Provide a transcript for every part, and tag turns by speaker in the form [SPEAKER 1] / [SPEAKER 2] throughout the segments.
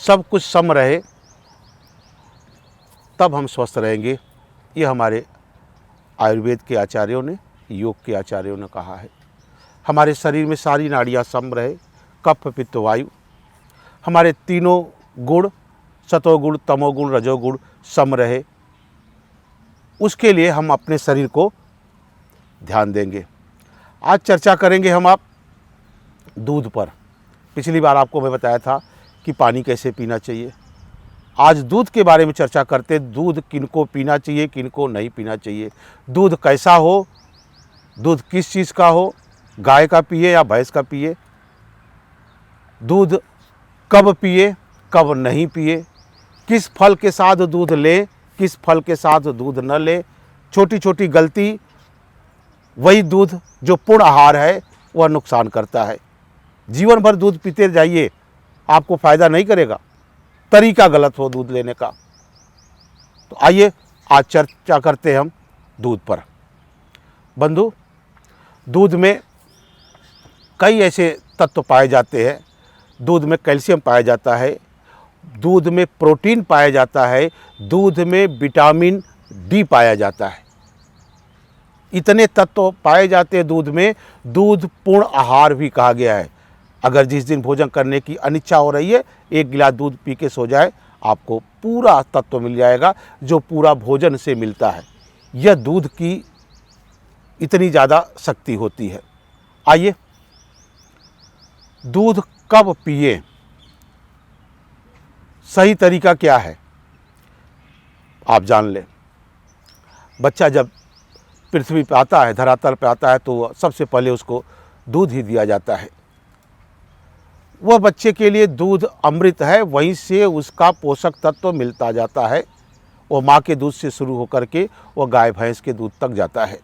[SPEAKER 1] सब कुछ सम रहे, तब हम स्वस्थ रहेंगे। ये हमारे आयुर्वेद के आचार्यों ने, योग के आचार्यों ने कहा है। हमारे शरीर में सारी नाड़ियाँ सम रहे, कफ पित्त वायु, हमारे तीनों गुण सतोगुण तमोगुण रजोगुण सम रहे, उसके लिए हम अपने शरीर को ध्यान देंगे। आज चर्चा करेंगे हम आप दूध पर। पिछली बार आपको मैं बताया था कि पानी कैसे पीना चाहिए। आज दूध के बारे में चर्चा करते, दूध किनको पीना चाहिए, किनको नहीं पीना चाहिए, दूध कैसा हो, दूध किस चीज़ का हो, गाय का पिए या भैंस का पिए, दूध कब पिए कब नहीं पिए, किस फल के साथ दूध ले, किस फल के साथ दूध न ले। छोटी छोटी गलती, वही दूध जो पूर्ण आहार है वह नुकसान करता है। जीवन भर दूध पीते जाइए, आपको फ़ायदा नहीं करेगा, तरीका गलत हो दूध लेने का। तो आइए आज चर्चा करते हैं हम दूध पर। बंधु, दूध में कई ऐसे तत्व पाए जाते हैं। दूध में कैल्शियम पाया जाता है, दूध में प्रोटीन पाया जाता है, दूध में विटामिन डी पाया जाता है। इतने तत्व पाए जाते हैं दूध में। दूध पूर्ण आहार भी कहा गया है। अगर जिस दिन भोजन करने की अनिच्छा हो रही है, एक गिलास दूध पी के सो जाए, आपको पूरा तत्व मिल जाएगा जो पूरा भोजन से मिलता है। यह दूध की इतनी ज़्यादा शक्ति होती है। आइए, दूध कब पिए, सही तरीका क्या है, आप जान लें। बच्चा जब पृथ्वी पर आता है, धरातल पर आता है, तो सबसे पहले उसको दूध ही दिया जाता है। वह बच्चे के लिए दूध अमृत है, वहीं से उसका पोषक तत्व मिलता जाता है। वो माँ के दूध से शुरू होकर के वो गाय भैंस के दूध तक जाता है।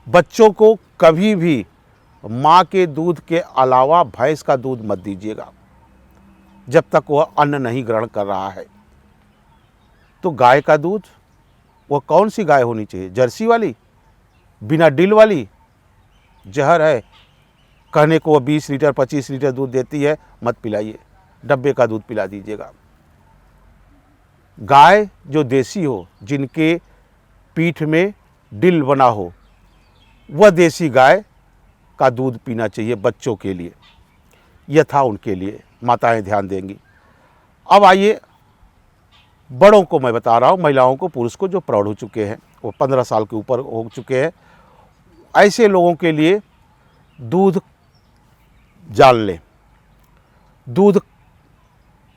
[SPEAKER 1] बच्चों को कभी भी माँ के दूध के अलावा भैंस का दूध मत दीजिएगा जब तक वह अन्न नहीं ग्रहण कर रहा है। तो गाय का दूध, वह कौन सी गाय होनी चाहिए? जर्सी वाली, बिना डिल वाली? जहर है, कहने को वह 20 लीटर 25 लीटर दूध देती है, मत पिलाइए, डब्बे का दूध पिला दीजिएगा। गाय जो देसी हो, जिनके पीठ में डिल बना हो, वह देसी गाय का दूध पीना चाहिए बच्चों के लिए। यह था उनके लिए, माताएं ध्यान देंगी। अब आइए, बड़ों को मैं बता रहा हूँ, महिलाओं को, पुरुष को जो प्रौढ़ हो चुके हैं, वो 15 साल के ऊपर हो चुके हैं, ऐसे लोगों के लिए दूध जान लें। दूध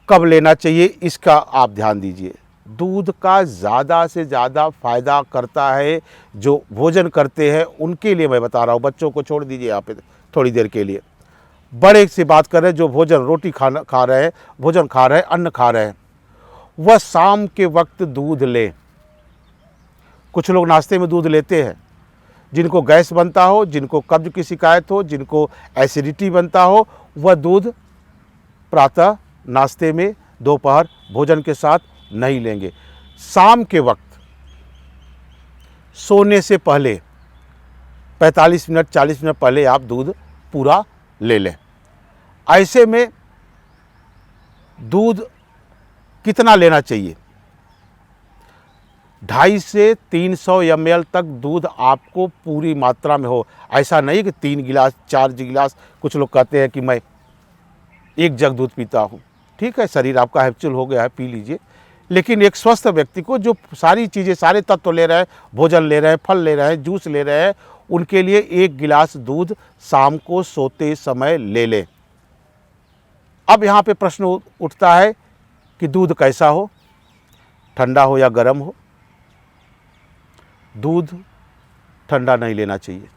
[SPEAKER 1] कब लेना चाहिए, इसका आप ध्यान दीजिए। दूध का ज़्यादा से ज़्यादा फ़ायदा करता है जो भोजन करते हैं, उनके लिए मैं बता रहा हूँ। बच्चों को छोड़ दीजिए यहाँ पे थोड़ी देर के लिए। बड़े से बात कर रहे हैं जो भोजन, रोटी खा रहे हैं, भोजन खा रहे हैं, अन्न खा रहे हैं, वह शाम के वक्त दूध लें। कुछ लोग नाश्ते में दूध लेते हैं। जिनको गैस बनता हो, जिनको कब्ज की शिकायत हो, जिनको एसिडिटी बनता हो, वह दूध प्रातः नाश्ते में, दोपहर भोजन के साथ नहीं लेंगे। शाम के वक्त सोने से पहले 45 मिनट 40 मिनट पहले आप दूध पूरा ले लें। ऐसे में दूध कितना लेना चाहिए? 250 से 300 ml तक दूध आपको पूरी मात्रा में हो। ऐसा नहीं कि 3 गिलास 4 गिलास। कुछ लोग कहते हैं कि मैं 1 जग दूध पीता हूँ। ठीक है, शरीर आपका हैप्चुअल हो गया है, पी लीजिए। लेकिन एक स्वस्थ व्यक्ति को जो सारी चीज़ें, सारे तत्व ले रहे हैं, भोजन ले रहे हैं, फल ले रहे हैं, जूस ले रहे हैं, उनके लिए 1 गिलास दूध शाम को सोते समय ले लें। अब यहाँ पे प्रश्न उठता है कि दूध कैसा हो, ठंडा हो या गर्म हो? दूध ठंडा नहीं लेना चाहिए,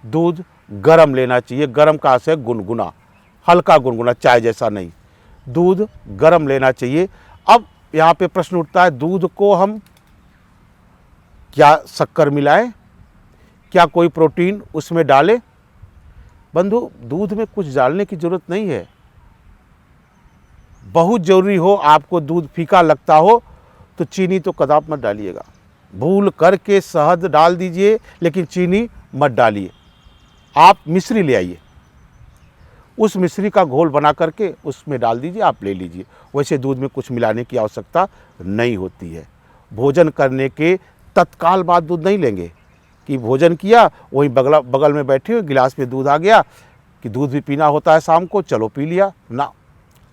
[SPEAKER 1] दूध गर्म लेना चाहिए। गर्म का अर्थ है गुनगुना, हल्का गुनगुना, चाय जैसा नहीं। दूध गर्म लेना चाहिए। अब यहाँ पे प्रश्न उठता है, दूध को हम क्या शक्कर मिलाएं, क्या कोई प्रोटीन उसमें डालें? बंधु, दूध में कुछ डालने की ज़रूरत नहीं है। बहुत ज़रूरी हो, आपको दूध फीका लगता हो, तो चीनी तो कदाप मत डालिएगा। भूल करके शहद डाल दीजिए, लेकिन चीनी मत डालिए। आप मिश्री ले आइए, उस मिश्री का घोल बना करके उसमें डाल दीजिए, आप ले लीजिए। वैसे दूध में कुछ मिलाने की आवश्यकता नहीं होती है। भोजन करने के तत्काल बाद दूध नहीं लेंगे कि भोजन किया, वहीं बगल में बैठे हुए गिलास में दूध आ गया कि दूध भी पीना होता है शाम को, चलो पी लिया ना,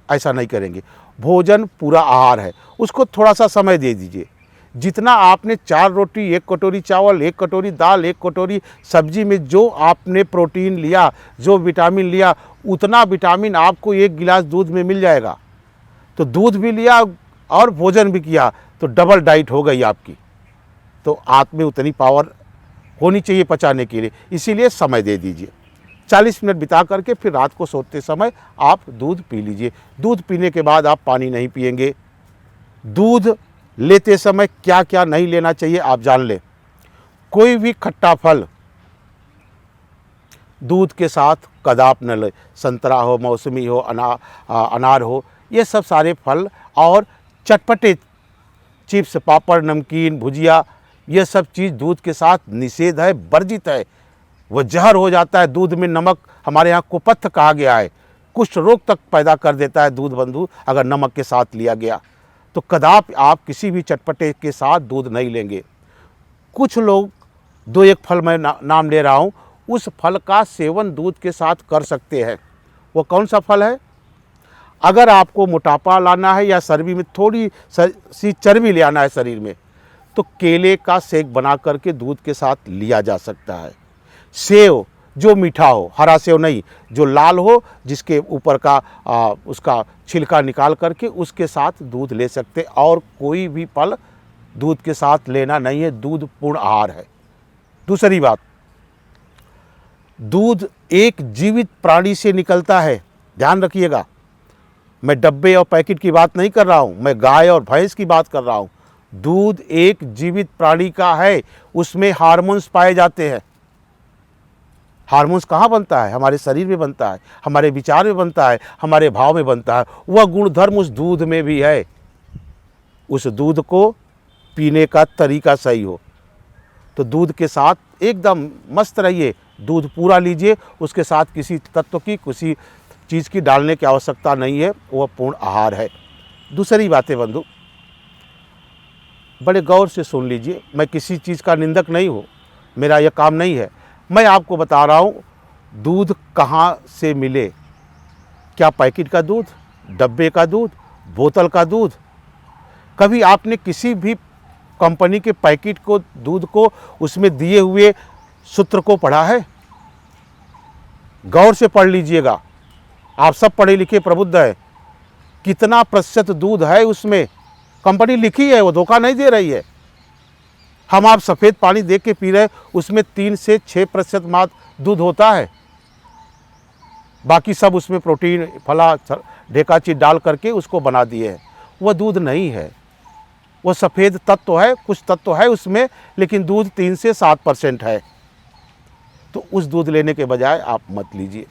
[SPEAKER 1] ऐसा नहीं करेंगे। भोजन पूरा आहार है, उसको थोड़ा सा समय दे दीजिए। जितना आपने 4 रोटी, 1 कटोरी चावल, 1 कटोरी दाल, 1 कटोरी सब्जी में जो आपने प्रोटीन लिया, जो विटामिन लिया, उतना विटामिन आपको 1 गिलास दूध में मिल जाएगा। तो दूध भी लिया और भोजन भी किया तो डबल डाइट हो गई आपकी। तो आप में उतनी पावर होनी चाहिए पचाने के लिए, इसीलिए समय दे दीजिए। 40 मिनट बिता करके फिर रात को सोते समय आप दूध पी लीजिए। दूध पीने के बाद आप पानी नहीं पिएंगे। दूध लेते समय क्या क्या नहीं लेना चाहिए आप जान लें। कोई भी खट्टा फल दूध के साथ कदाप न ले। संतरा हो, मौसमी हो, अनार हो, ये सब सारे फल और चटपटे चिप्स, पापड़, नमकीन, भुजिया, ये सब चीज़ दूध के साथ निषेध है, वर्जित है। वह जहर हो जाता है। दूध में नमक, हमारे यहाँ कुपथ कहा गया है, कुष्ठ रोग तक पैदा कर देता है दूध बंधु अगर नमक के साथ लिया गया। तो कदाप आप किसी भी चटपटे के साथ दूध नहीं लेंगे। कुछ लोग 2-1 फल मैं नाम ले रहा हूँ, उस फल का सेवन दूध के साथ कर सकते हैं। वो कौन सा फल है? अगर आपको मोटापा लाना है या चर्बी में थोड़ी सी चर्बी ले आना है शरीर में, तो केले का शेक बना करके दूध के साथ लिया जा सकता है। सेव जो मीठा हो, हरा सेव नहीं, जो लाल हो, जिसके ऊपर का उसका छिलका निकाल करके उसके साथ दूध ले सकते। और कोई भी फल दूध के साथ लेना नहीं है। दूध पूर्ण आहार है। दूसरी बात, दूध एक जीवित प्राणी से निकलता है, ध्यान रखिएगा। मैं डब्बे और पैकेट की बात नहीं कर रहा हूँ, मैं गाय और भैंस की बात कर रहा हूँ। दूध एक जीवित प्राणी का है, उसमें हार्मोन्स पाए जाते हैं। हार्मोन्स कहाँ बनता है? हमारे शरीर में बनता है, हमारे विचार में बनता है, हमारे भाव में बनता है। वह गुणधर्म उस दूध में भी है। उस दूध को पीने का तरीका सही हो तो दूध के साथ एकदम मस्त रहिए। दूध पूरा लीजिए, उसके साथ किसी तत्व की, किसी चीज़ की डालने की आवश्यकता नहीं है, वह पूर्ण आहार है। दूसरी बातें बंधु, बड़े गौर से सुन लीजिए। मैं किसी चीज़ का निंदक नहीं हूँ, मेरा यह काम नहीं है। मैं आपको बता रहा हूँ दूध कहाँ से मिले। क्या पैकेट का दूध, डब्बे का दूध, बोतल का दूध? कभी आपने किसी भी कंपनी के पैकेट को, दूध को, उसमें दिए हुए सूत्र को पढ़ा है? गौर से पढ़ लीजिएगा। आप सब पढ़े लिखे प्रबुद्ध हैं। कितना प्रतिशत दूध है उसमें? कंपनी लिखी है, वो धोखा नहीं दे रही है। हम आप सफ़ेद पानी देख के पी रहे, उसमें 3 से 6% मात्र दूध होता है। बाकी सब उसमें प्रोटीन, फला ढेका चीज डाल करके उसको बना दिए हैं। वह दूध नहीं है, वो सफ़ेद तत्व है, कुछ तत्व है उसमें, लेकिन दूध 3 से 7% है। तो उस दूध लेने के बजाय आप मत लीजिए।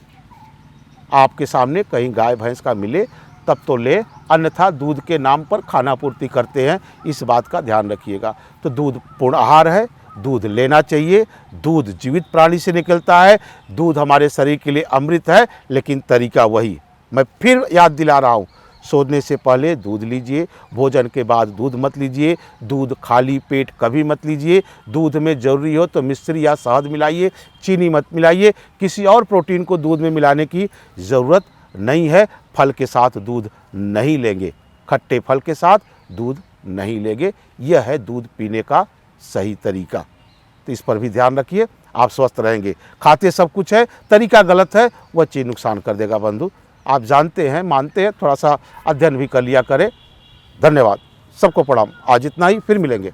[SPEAKER 1] आपके सामने कहीं गाय भैंस का मिले तब तो ले, अन्यथा दूध के नाम पर खाना पूर्ति करते हैं, इस बात का ध्यान रखिएगा। तो दूध पूर्ण आहार है, दूध लेना चाहिए। दूध जीवित प्राणी से निकलता है। दूध हमारे शरीर के लिए अमृत है, लेकिन तरीका वही। मैं फिर याद दिला रहा हूँ, सोने से पहले दूध लीजिए, भोजन के बाद दूध मत लीजिए, दूध खाली पेट कभी मत लीजिए। दूध में ज़रूरी हो तो मिश्री या शहद मिलाइए, चीनी मत मिलाइए। किसी और प्रोटीन को दूध में मिलाने की ज़रूरत नहीं है। फल के साथ दूध नहीं लेंगे, खट्टे फल के साथ दूध नहीं लेंगे। यह है दूध पीने का सही तरीका। तो इस पर भी ध्यान रखिए, आप स्वस्थ रहेंगे। खाते सब कुछ है, तरीका गलत है, वह चीज़ नुकसान कर देगा बंधु। आप जानते हैं, मानते हैं, थोड़ा सा अध्ययन भी कर लिया करें। धन्यवाद, सबको प्रणाम। आज इतना ही, फिर मिलेंगे।